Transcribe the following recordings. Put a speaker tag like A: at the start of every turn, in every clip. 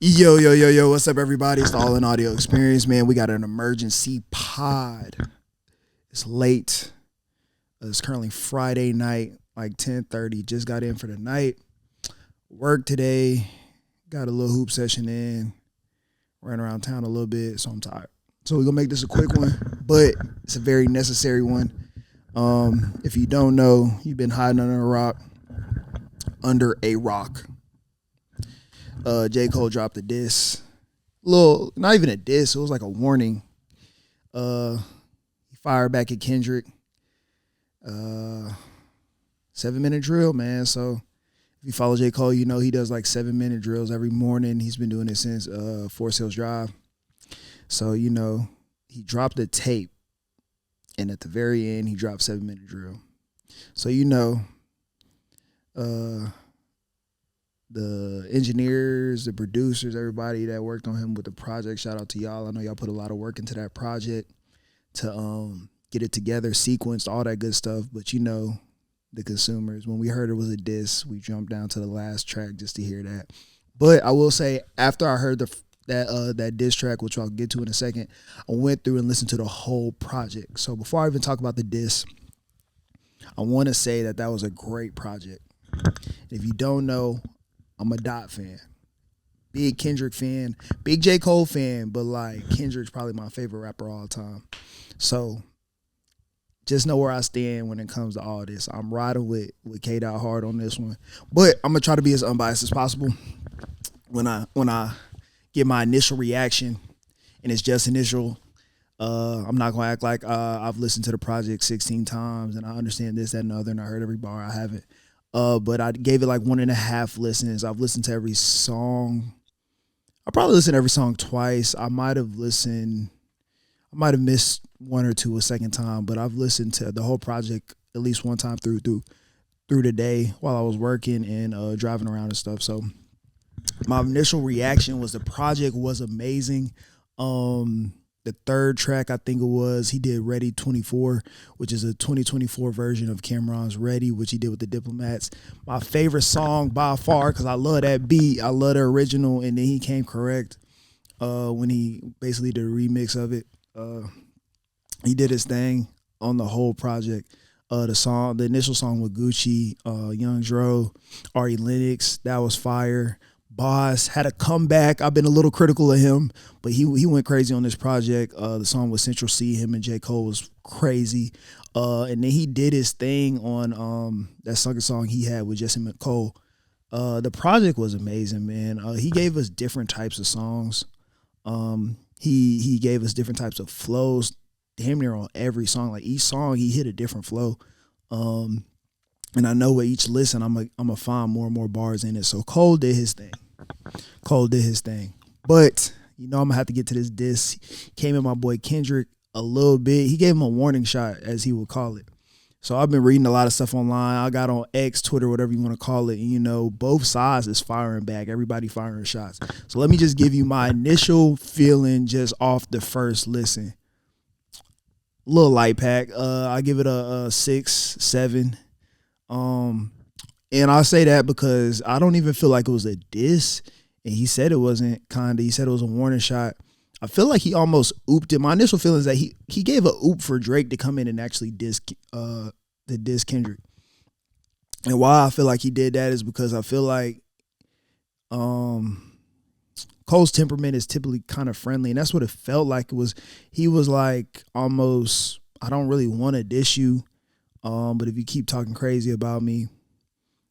A: Yo, what's up, everybody? It's the All in Audio Experience, man. We got an emergency pod. It's late. It's currently Friday night, like 10:30. Just got in for the night. Work today. Got a little hoop session in. Ran around town a little bit, so I'm tired. So we're going to make this a quick one, but it's a very necessary one. If you don't know, you've been hiding under a rock. J.Cole dropped a diss. Not even a diss, it was like a warning. He fired back at Kendrick. 7-minute drill, man. So if you follow J.Cole, you know he does like 7-minute drills every morning. He's been doing it since Forest Hills Drive. So, you know, he dropped a tape, and at the very end, he dropped 7-minute drill. So, you know, the engineers, the producers, everybody that worked on him with the project, shout out to y'all. I know y'all put a lot of work into that project to get it together, sequenced, all that good stuff. But, you know, the consumers, when we heard it was a diss, we jumped down to the last track just to hear that. But I will say, after I heard that diss track, which I'll get to in a second, I went through and listened to the whole project. So before I even talk about the diss, I want to say that was a great project. If you don't know, I'm a Dot fan, big Kendrick fan, big J. Cole fan, but like Kendrick's probably my favorite rapper all the time. So just know where I stand when it comes to all this. I'm riding with K. Dot hard on this one, but I'm gonna try to be as unbiased as possible when I get my initial reaction, and it's just initial. I'm not gonna act like I've listened to the project 16 times and I understand this, that, and the other, and I heard every bar. I haven't. But I gave it like 1.5 listens. I've listened to every song. I probably listened to every song twice. I might have missed one or two a second time, but I've listened to the whole project at least one time through the day while I was working and driving around and stuff. So my initial reaction was the project was amazing. The third track, I think it was, he did Ready 24, which is a 2024 version of Cameron's Ready, which he did with the Diplomats. My favorite song by far, because I love that beat. I love the original, and then he came correct when he basically did a remix of it. He did his thing on the whole project. The initial song with Gucci, Young Dro, Ari Lennox, that was fire. Boss had a comeback. I've been a little critical of him, but he went crazy on this project. The song with Central C, him and J. Cole was crazy. And then he did his thing on that second song he had with Jesse McCole. The project was amazing, man. He gave us different types of songs. He gave us different types of flows, damn near on every song. Like each song, he hit a different flow. And I know with each listen, I'm gonna find more and more bars in it. So Cole did his thing. But, you know, I'm going to have to get to this diss. Came at my boy Kendrick a little bit. He gave him a warning shot, as he would call it. So I've been reading a lot of stuff online. I got on X, Twitter, whatever you want to call it. And, you know, both sides is firing back. Everybody firing shots. So let me just give you my initial feeling just off the first listen. Little light pack. I give it a 6, 7. And I say that because I don't even feel like it was a diss. And he said it wasn't, kinda. He said it was a warning shot. I feel like he almost ooped it. My initial feeling is that he gave a oop for Drake to come in and actually diss Kendrick. And why I feel like he did that is because I feel like Cole's temperament is typically kind of friendly, and that's what it felt like. It was, he was like almost, I don't really want to diss you, but if you keep talking crazy about me,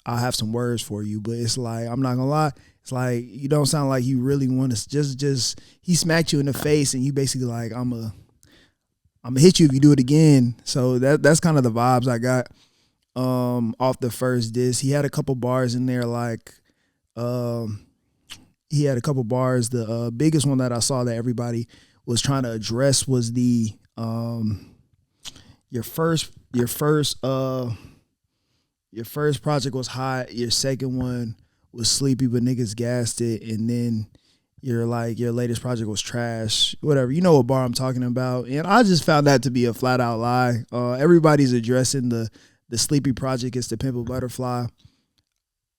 A: I'll have some words for you. But it's like, I'm not gonna lie, it's like you don't sound like you really want to just he smacked you in the face and you basically like, I'm gonna hit you if you do it again. So that's kind of the vibes I got off the first diss. He had a couple bars in there, like he had a couple bars. The biggest one that I saw that everybody was trying to address was the your first project was hot, your second one was sleepy but niggas gassed it, and then your latest project was trash, whatever. You know what bar I'm talking about. And I just found that to be a flat out lie. Everybody's addressing the the Sleepy Project is To Pimp a Butterfly.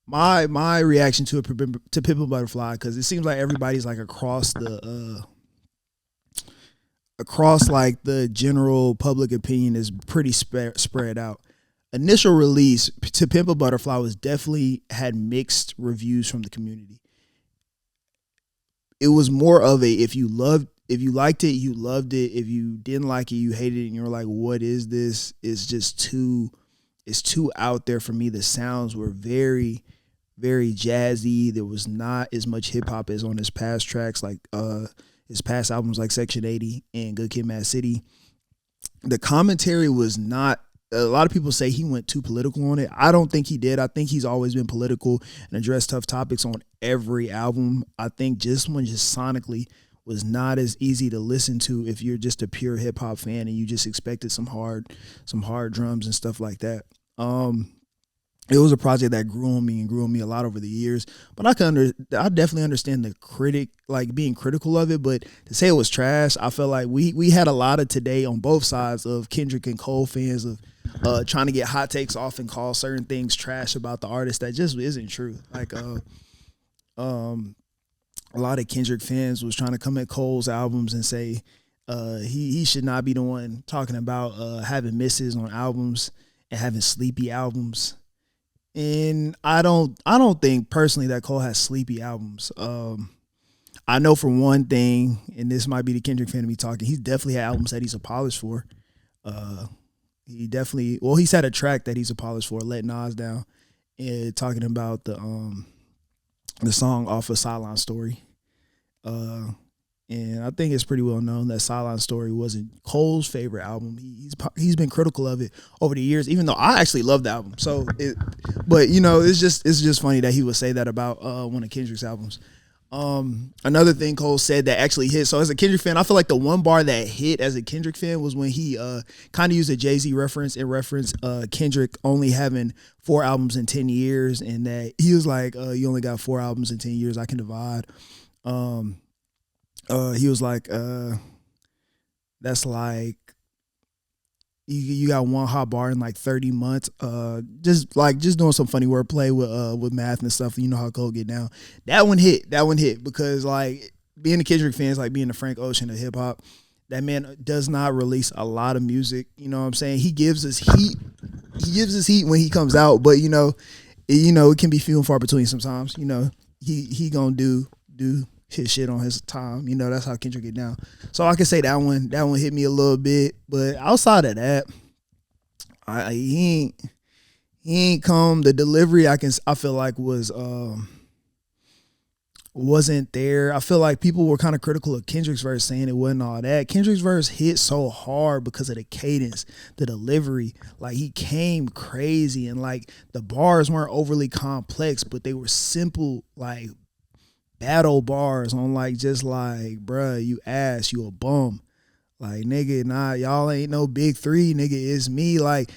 A: My reaction to Pimp a Butterfly, because it seems like everybody's like across like the general public opinion is pretty spread out. Initial release To Pimp a Butterfly was definitely had mixed reviews from the community. It was more of a if you liked it, you loved it. If you didn't like it, you hated it, and you're like, what is this? It's too out there for me. The sounds were very, very jazzy. There was not as much hip hop as on his past tracks, like his past albums like Section 80 and Good Kid, Mad City. The commentary was not. A lot of people say he went too political on it. I don't think he did. I think he's always been political and addressed tough topics on every album. I think just sonically was not as easy to listen to if you're just a pure hip hop fan and you just expected some hard drums and stuff like that. It was a project that grew on me a lot over the years. But I definitely understand the critic, like being critical of it. But to say it was trash, I feel like we had a lot of today on both sides of Kendrick and Cole fans of trying to get hot takes off and call certain things trash about the artist that just isn't true. Like a lot of Kendrick fans was trying to come at Cole's albums and say he should not be the one talking about having misses on albums and having sleepy albums. And I don't think personally that Cole has sleepy albums. I know for one thing, and this might be the Kendrick fan of me talking, he's definitely had albums that he's apologized for. He's had a track that he's apologized for, Let Nas Down, and talking about the song off of Sideline Story. And I think it's pretty well known that Sideline Story wasn't Cole's favorite album. He's been critical of it over the years, even though I actually love the album. But it's just funny that he would say that about one of Kendrick's albums. Another thing Cole said that actually hit. So as a Kendrick fan, I feel like the one bar that hit as a Kendrick fan was when he kind of used a Jay-Z reference and referenced Kendrick only having 4 albums in 10 years, and that he was like, you only got 4 albums in 10 years, I can divide. He was like, that's like you got one hot bar in like 30 months. Just doing some funny wordplay with math and stuff. You know how Cole get down. That one hit because like being a Kendrick fan is like being the Frank Ocean of hip hop. That man does not release a lot of music. You know what I'm saying? He gives us heat. He gives us heat when he comes out, but it can be few and far between sometimes. He gonna do his shit on his time. That's how Kendrick get down. So I can say that one hit me a little bit. But outside of that, he ain't come. The delivery I feel like wasn't there. I feel like people were kind of critical of Kendrick's verse, saying it wasn't all that. Kendrick's verse hit so hard because of the cadence, the delivery. Like he came crazy, and like the bars weren't overly complex, but they were simple, like battle bars on like just like, bruh, you ass, you a bum. Like, nigga, nah, y'all ain't no big 3, nigga, it's me. Like,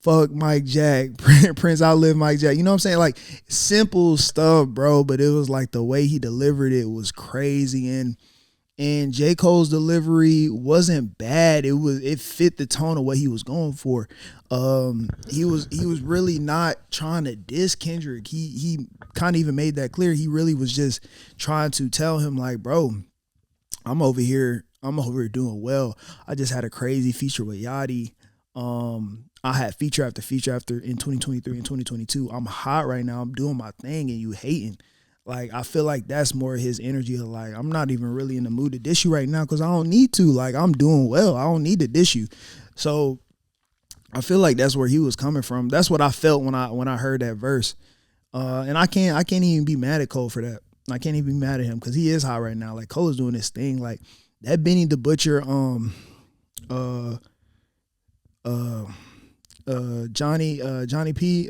A: fuck Mike Jack, Prince outlive Mike Jack. You know what I'm saying? Like, simple stuff, bro, but it was like the way he delivered it was crazy. And J. Cole's delivery wasn't bad. It fit the tone of what he was going for. He was really not trying to diss Kendrick. He kind of even made that clear. He really was just trying to tell him like, bro, I'm over here doing well. I just had a crazy feature with Yachty. I had feature after feature after in 2023 and 2022. I'm hot right now. I'm doing my thing and you hating. Like, I feel like that's more his energy of like, I'm not even really in the mood to diss you right now because I don't need to. Like, I'm doing well. I don't need to diss you. So I feel like that's where he was coming from. That's what I felt when I heard that verse. And I can't even be mad at Cole for that. I can't even be mad at him because he is hot right now. Like, Cole is doing this thing. Like, that Benny the Butcher, Johnny P,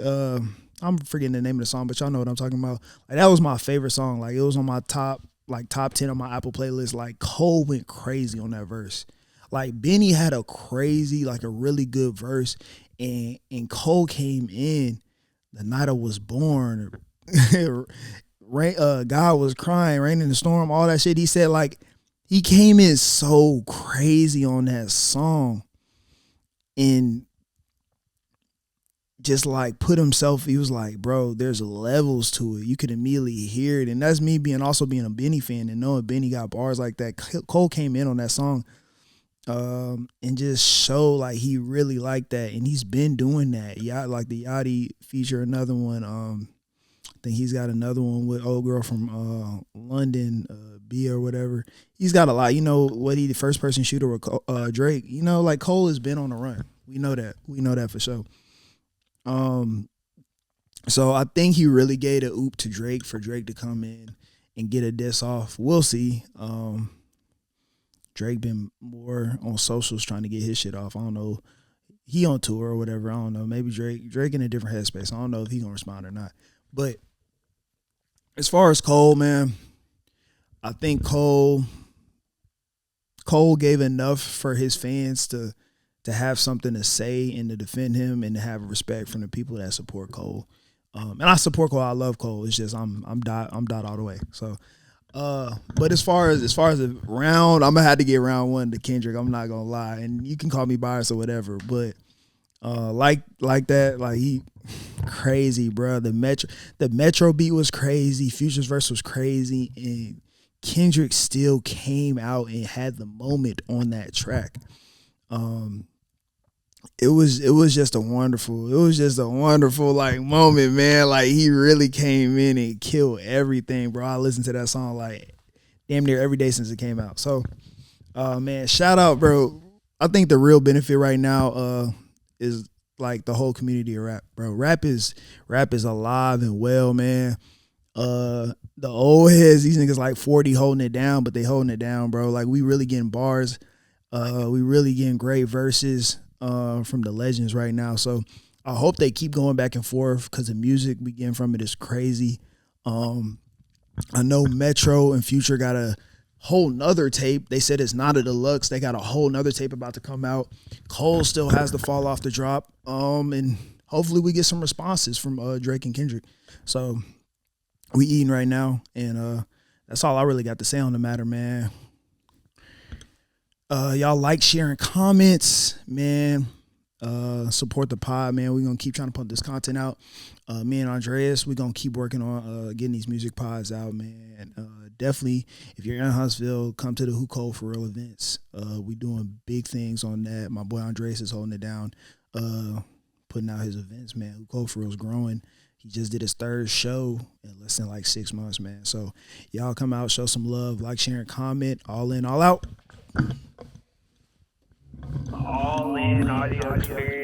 A: I'm forgetting the name of the song, but y'all know what I'm talking about. Like, that was my favorite song. Like, it was on my top 10 on my Apple playlist. Like, Cole went crazy on that verse. Like, Benny had a crazy, like a really good verse, and Cole came in the night I was born. God was crying, rain in the storm, all that shit. He said, like, he came in so crazy on that song. And just like put himself. He was like, bro, there's levels to it. You could immediately hear it, and that's me being a Benny fan and knowing Benny got bars like that. Cole came in on that song, and just show like he really liked that, and he's been doing that. Yeah, like the Yachty feature, another one. I think he's got another one with old girl from London, B or whatever. He's got a lot. You know what? He the first person shooter with Drake. You know, like Cole has been on the run. We know that. We know that for sure. Um, so I think he really gave the oop to Drake for Drake to come in and get a diss off. We'll see. Drake been more on socials trying to get his shit off. I don't know. He on tour or whatever. I don't know. Maybe Drake in a different headspace. I don't know if he gonna respond or not. But as far as Cole, man, I think Cole gave enough for his fans to have something to say and to defend him and to have respect from the people that support Cole. And I support Cole. I love Cole. It's just I'm dot all the way. So, but as far as the round, I'm gonna have to get round one to Kendrick. I'm not gonna lie, and you can call me biased or whatever, but like that, like he crazy, bro. The Metro beat was crazy. Future's verse was crazy, and Kendrick still came out and had the moment on that track. It was just a wonderful like moment, man. Like he really came in and killed everything, bro. I listened to that song like damn near every day since it came out. So, man, shout out, bro. I think the real benefit right now, is like the whole community of rap, bro. Rap is alive and well, man. The old heads, these niggas like 40 holding it down, but they holding it down, bro. Like we really getting bars. We really getting great verses from the legends right now. So I hope they keep going back and forth because the music we getting from it is crazy. I know Metro and Future got a whole nother tape. They said it's not a deluxe. They got a whole nother tape about to come out. Cole still has to fall off the drop. And hopefully we get some responses from Drake and Kendrick. So we eating right now, and that's all I really got to say on the matter, man. Y'all like, sharing, comments, man. Support the pod, man. We're gonna keep trying to put this content out. Me and Andreas, we're gonna keep working on getting these music pods out, man. Definitely, if you're in Huntsville, come to the Who Cole For Real events. We doing big things on that. My boy Andreas is holding it down, putting out his events, man. Who Cole For Real is growing. He just did his third show in less than like 6 months, man. So y'all come out, show some love, like, share, and comment. All in, all out.
B: All in audio experience.